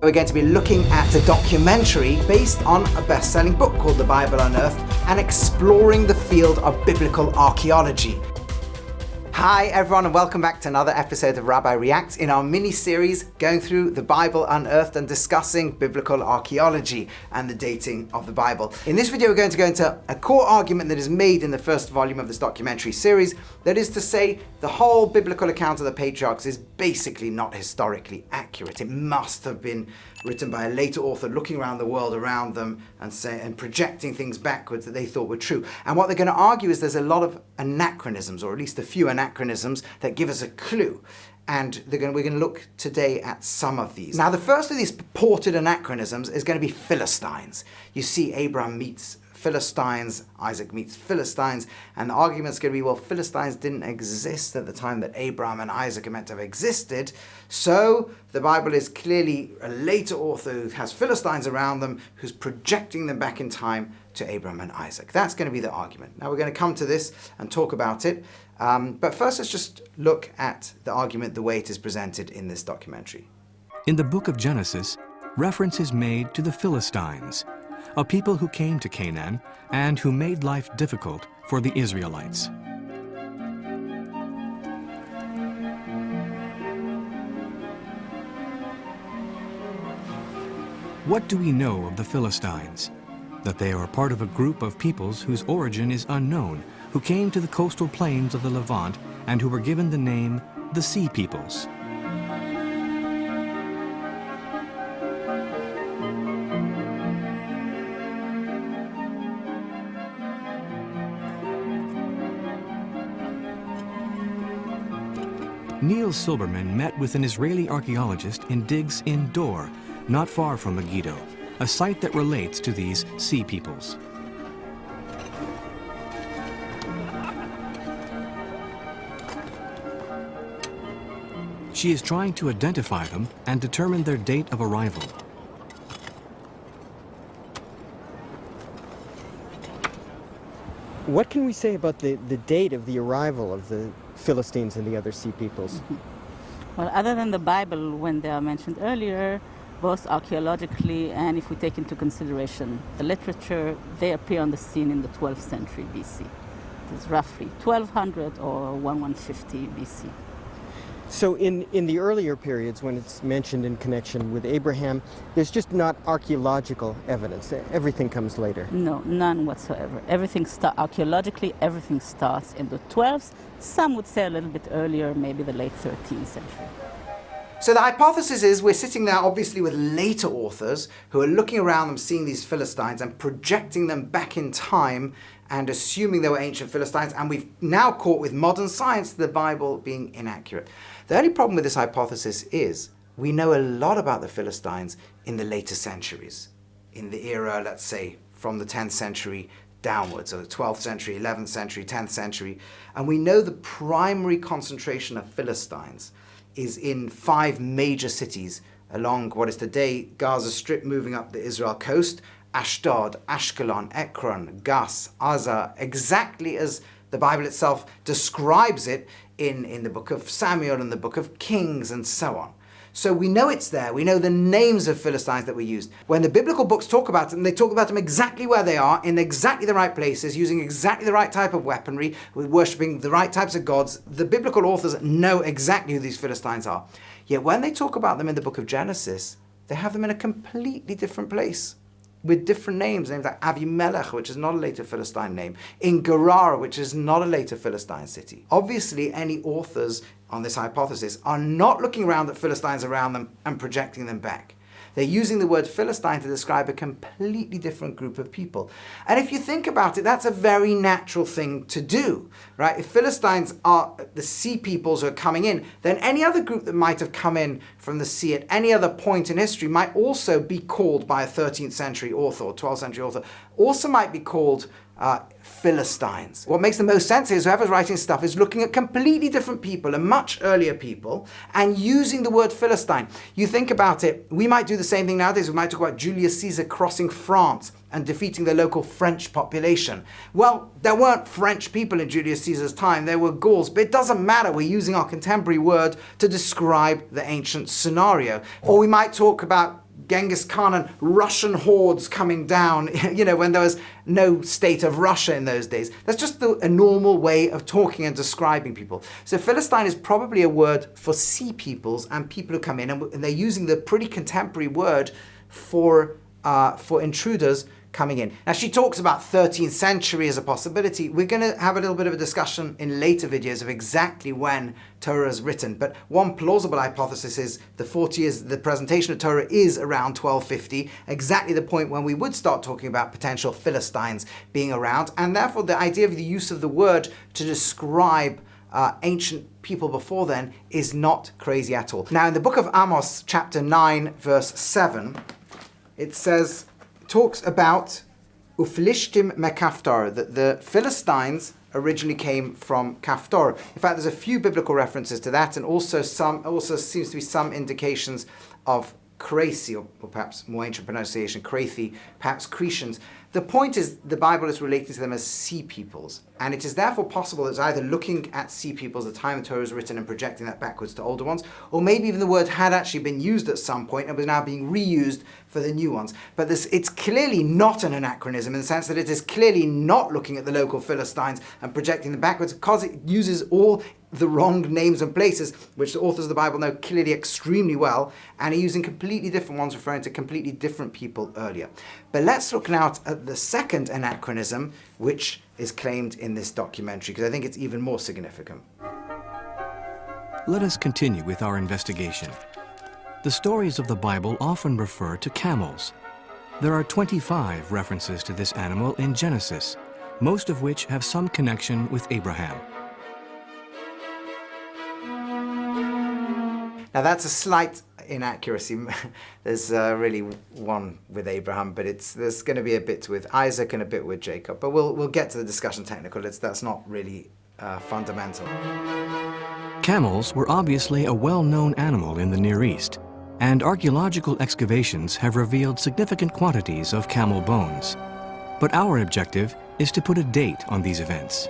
We're going to be looking at a documentary based on a best-selling book called The Bible Unearthed and exploring the field of biblical archaeology. Hi everyone, and welcome back to another episode of Rabbi Reacts in our mini-series going through the Bible Unearthed and discussing biblical archaeology and the dating of the Bible. In this video we're going to go into a core argument that is made in the first volume of this documentary series, that is to say the whole biblical account of the patriarchs is basically not historically accurate. It must have been written by a later author looking around the world around them and projecting things backwards that they thought were true. And what they're going to argue is there's a lot of anachronisms, or at least a few anachronisms, that give us a clue. And we're going to look today at some of these. Now, the first of these purported anachronisms is going to be Philistines. You see Abraham meets Philistines, Isaac meets Philistines, and the argument's going to be, well, Philistines didn't exist at the time that Abraham and Isaac are meant to have existed, so the Bible is clearly a later author who has Philistines around them, who's projecting them back in time to Abraham and Isaac. That's going to be the argument. Now we're going to come to this and talk about it, but first let's just look at the argument the way it is presented in this documentary. In the book of Genesis, reference is made to the Philistines, a people who came to Canaan and who made life difficult for the Israelites. What do we know of the Philistines? That they are part of a group of peoples whose origin is unknown, who came to the coastal plains of the Levant and who were given the name the Sea Peoples. Neil Silberman met with an Israeli archaeologist in digs in Dor, not far from Megiddo, a site that relates to these sea peoples. She is trying to identify them and determine their date of arrival. What can we say about the date of the arrival of the Philistines and the other sea peoples? Well, other than the Bible, when they are mentioned earlier, both archaeologically and if we take into consideration the literature, they appear on the scene in the 12th century BC. It is roughly 1200 or 1150 BC. So in the earlier periods, when it's mentioned in connection with Abraham, there's just not archaeological evidence. Everything comes later. No, none whatsoever. Archaeologically, everything starts in the 12th. Some would say a little bit earlier, maybe the late 13th century. So the hypothesis is we're sitting there obviously with later authors who are looking around them, seeing these Philistines and projecting them back in time and assuming they were ancient Philistines, and we've now caught with modern science the Bible being inaccurate. The only problem with this hypothesis is we know a lot about the Philistines in the later centuries, in the era, let's say, from the 10th century downwards, so the 12th century, 11th century, 10th century, and we know the primary concentration of Philistines is in 5 major cities along what is today Gaza Strip, moving up the Israel coast: Ashdod, Ashkelon, Ekron, Gas, Gaza, exactly as the Bible itself describes it in the book of Samuel and the book of Kings and so on. So we know it's there. We know the names of Philistines that were used. When the biblical books talk about them, they talk about them exactly where they are, in exactly the right places, using exactly the right type of weaponry, with worshipping the right types of gods. The biblical authors know exactly who these Philistines are. Yet when they talk about them in the book of Genesis, they have them in a completely different place, with different names like Avimelech, which is not a later Philistine name, in Gerar, which is not a later Philistine city. Obviously, any authors on this hypothesis are not looking around at Philistines around them and projecting them back. They're using the word Philistine to describe a completely different group of people. And if you think about it, that's a very natural thing to do, right? If Philistines are the sea peoples who are coming in, then any other group that might have come in from the sea at any other point in history might also be called by a 13th century author or 12th century author, also might be called Philistines. What makes the most sense is whoever's writing stuff is looking at completely different people, and much earlier people, and using the word Philistine. You think about it, we might do the same thing nowadays. We might talk about Julius Caesar crossing France and defeating the local French population. Well, there weren't French people in Julius Caesar's time, there were Gauls, but it doesn't matter. We're using our contemporary word to describe the ancient scenario. Or we might talk about Genghis Khan and Russian hordes coming down, when there was no state of Russia in those days. That's just a normal way of talking and describing people. So Philistine is probably a word for sea peoples and people who come in, and they're using the pretty contemporary word for intruders coming in. Now, she talks about 13th century as a possibility. We're going to have a little bit of a discussion in later videos of exactly when Torah is written. But one plausible hypothesis is the presentation of Torah is around 1250, exactly the point when we would start talking about potential Philistines being around. And therefore, the idea of the use of the word to describe ancient people before then is not crazy at all. Now, in the book of Amos, chapter 9, verse 7, it talks about Uflishtim mekaftar, that the Philistines originally came from Kaftor. In fact, there's a few biblical references to that, and also seems to be some indications of Cracy, or perhaps more ancient pronunciation, Crathi, perhaps Cretians. The point is, the Bible is relating to them as sea peoples, and it is therefore possible that it's either looking at sea peoples at the time the Torah was written and projecting that backwards to older ones, or maybe even the word had actually been used at some point and was now being reused for the new ones. But it's clearly not an anachronism in the sense that it is clearly not looking at the local Philistines and projecting them backwards, because it uses all the wrong names and places, which the authors of the Bible know clearly extremely well, and are using completely different ones referring to completely different people earlier. But let's look now at the second anachronism, which is claimed in this documentary, because I think it's even more significant. Let us continue with our investigation. The stories of the Bible often refer to camels. There are 25 references to this animal in Genesis, most of which have some connection with Abraham. Now that's a slight inaccuracy. There's really one with Abraham, but there's going to be a bit with Isaac and a bit with Jacob. But we'll get to the discussion technical. That's not really fundamental. Camels were obviously a well-known animal in the Near East, and archaeological excavations have revealed significant quantities of camel bones. But our objective is to put a date on these events.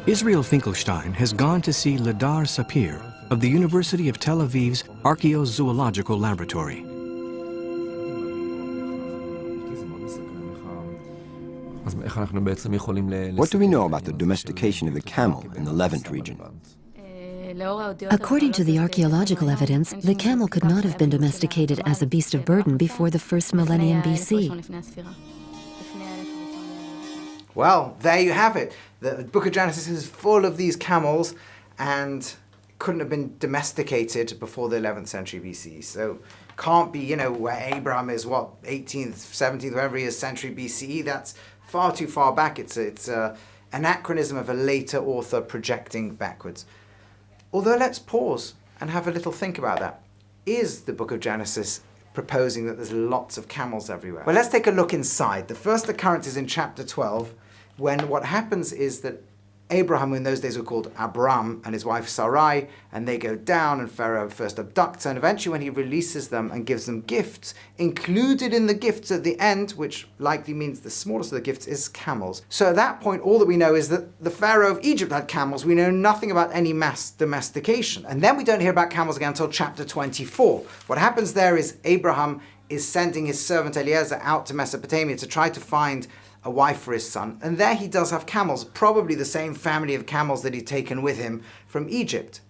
Israel Finkelstein has gone to see Ladar Sapir of the University of Tel Aviv's Archaeozoological Laboratory. What do we know about the domestication of the camel in the Levant region? According to the archaeological evidence, the camel could not have been domesticated as a beast of burden before the first millennium BC. Well, there you have it. The book of Genesis is full of these camels and couldn't have been domesticated before the 11th century BC. So can't be, where Abraham is, 18th, 17th, whatever he is, century BCE. That's far too far back. It's an anachronism of a later author projecting backwards. Although let's pause and have a little think about that. Is the book of Genesis proposing that there's lots of camels everywhere? Well, let's take a look inside. The first occurrence is in chapter 12, when what happens is that Abraham, who in those days were called Abram, and his wife Sarai, and they go down, and Pharaoh first abducts her, and eventually when he releases them and gives them gifts, included in the gifts at the end, which likely means the smallest of the gifts, is camels. So at that point, all that we know is that the Pharaoh of Egypt had camels. We know nothing about any mass domestication. And then we don't hear about camels again until chapter 24. What happens there is Abraham is sending his servant Eliezer out to Mesopotamia to try to find a wife for his son, and there he does have camels, probably the same family of camels that he'd taken with him from Egypt.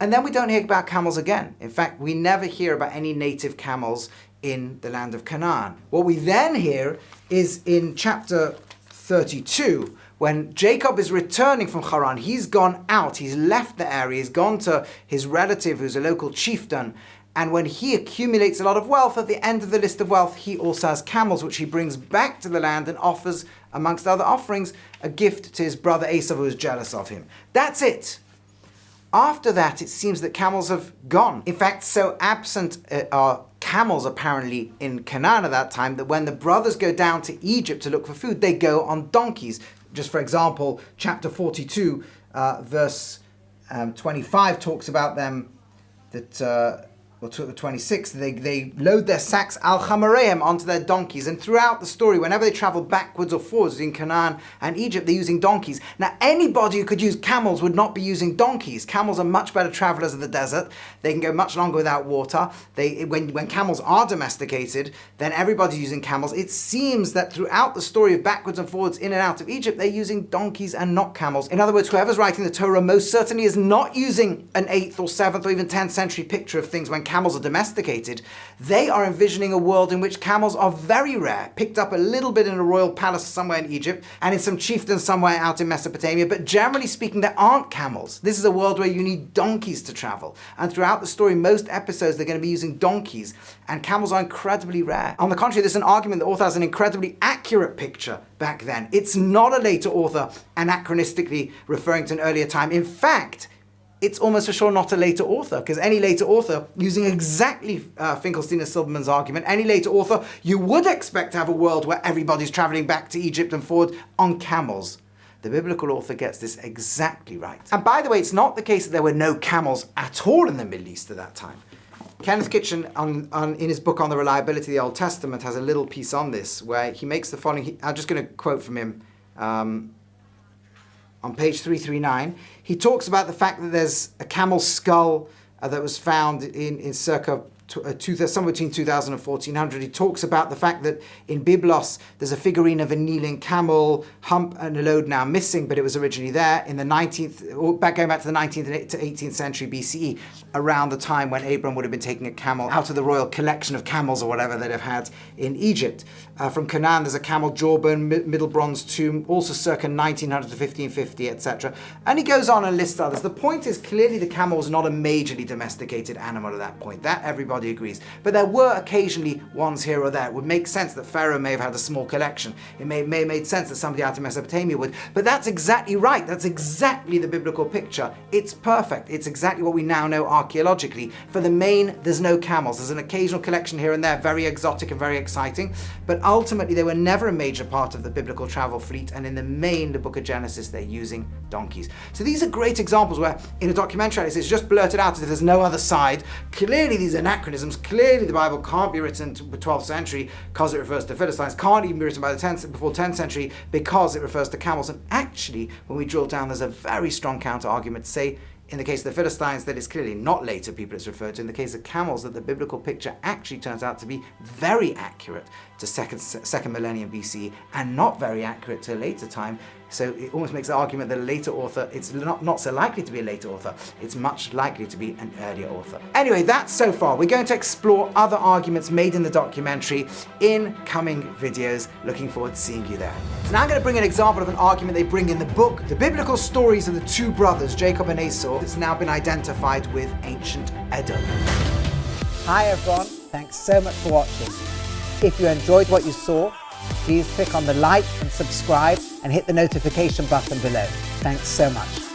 And then we don't hear about camels again. In fact, we never hear about any native camels in the land of Canaan. What we then hear is in chapter 32, when Jacob is returning from Haran. He's gone out, he's left the area, he's gone to his relative who's a local chieftain. And when he accumulates a lot of wealth, at the end of the list of wealth, he also has camels, which he brings back to the land and offers, amongst other offerings, a gift to his brother Esau, who is jealous of him. That's it. After that, it seems that camels have gone. In fact, so absent are camels apparently in Canaan at that time, that when the brothers go down to Egypt to look for food, they go on donkeys. Just for example, chapter 42, verse 25 talks about them, that or 26, they load their sacks al chamareim onto their donkeys, and throughout the story, whenever they travel backwards or forwards in Canaan and Egypt, they're using donkeys. Now, anybody who could use camels would not be using donkeys. Camels are much better travelers of the desert. They can go much longer without water. When camels are domesticated, then everybody's using camels. It seems that throughout the story of backwards and forwards in and out of Egypt, they're using donkeys and not camels. In other words, whoever's writing the Torah most certainly is not using an 8th or 7th or even 10th century picture of things when camels are domesticated. They are envisioning a world in which camels are very rare, picked up a little bit in a royal palace somewhere in Egypt and in some chieftain somewhere out in Mesopotamia, but generally speaking, there aren't camels. This is a world where you need donkeys to travel. And throughout the story, most episodes, they're going to be using donkeys, and camels are incredibly rare. On the contrary, there's an argument the author has an incredibly accurate picture back then. It's not a later author anachronistically referring to an earlier time. In fact, it's almost for sure not a later author, because any later author, using exactly Finkelstein and Silberman's argument, any later author, you would expect to have a world where everybody's traveling back to Egypt and forward on camels. The biblical author gets this exactly right. And by the way, it's not the case that there were no camels at all in the Middle East at that time. Kenneth Kitchen, in his book on the reliability of the Old Testament, has a little piece on this where he makes the following. I'm just going to quote from him. On page 339, he talks about the fact that there's a camel skull that was found in circa somewhere between 2000 and 1400. He talks about the fact that in Byblos there's a figurine of a kneeling camel, hump and a load now missing, but it was originally there in the 19th, or going back to the 19th to 18th century BCE, around the time when Abram would have been taking a camel out of the royal collection of camels or whatever they'd have had in Egypt. From Canaan, there's a camel jawbone, Middle Bronze tomb, also circa 1900 to 1550, etc. And he goes on and lists others. The point is, clearly the camel was not a majorly domesticated animal at that point. That everybody agrees. But there were occasionally ones here or there. It would make sense that Pharaoh may have had a small collection. It may have made sense that somebody out of Mesopotamia would. But that's exactly right. That's exactly the biblical picture. It's perfect. It's exactly what we now know archaeologically. For the main, there's no camels. There's an occasional collection here and there, very exotic and very exciting. But ultimately, they were never a major part of the biblical travel fleet. And in the main, the book of Genesis, they're using donkeys. So these are great examples where in a documentary, it's just blurted out as if there's no other side. Clearly, these anachronisms, clearly the Bible can't be written to the 12th century because it refers to Philistines, can't even be written by the 10th, before 10th century because it refers to camels. And actually, when we drill down, there's a very strong counter-argument to say, in the case of the Philistines, that it's clearly not later people it's referred to. In the case of camels, that the biblical picture actually turns out to be very accurate to second millennium BCE and not very accurate to a later time. So it almost makes the argument that a later author, it's not so likely to be a later author, it's much likely to be an earlier author. Anyway, that's so far. We're going to explore other arguments made in the documentary in coming videos. Looking forward to seeing you there. So now I'm going to bring an example of an argument they bring in the book, The Biblical Stories of the Two Brothers, Jacob and Esau, that's now been identified with ancient Edom. Hi everyone, thanks so much for watching. If you enjoyed what you saw, please click on the like and subscribe and hit the notification button below. Thanks so much.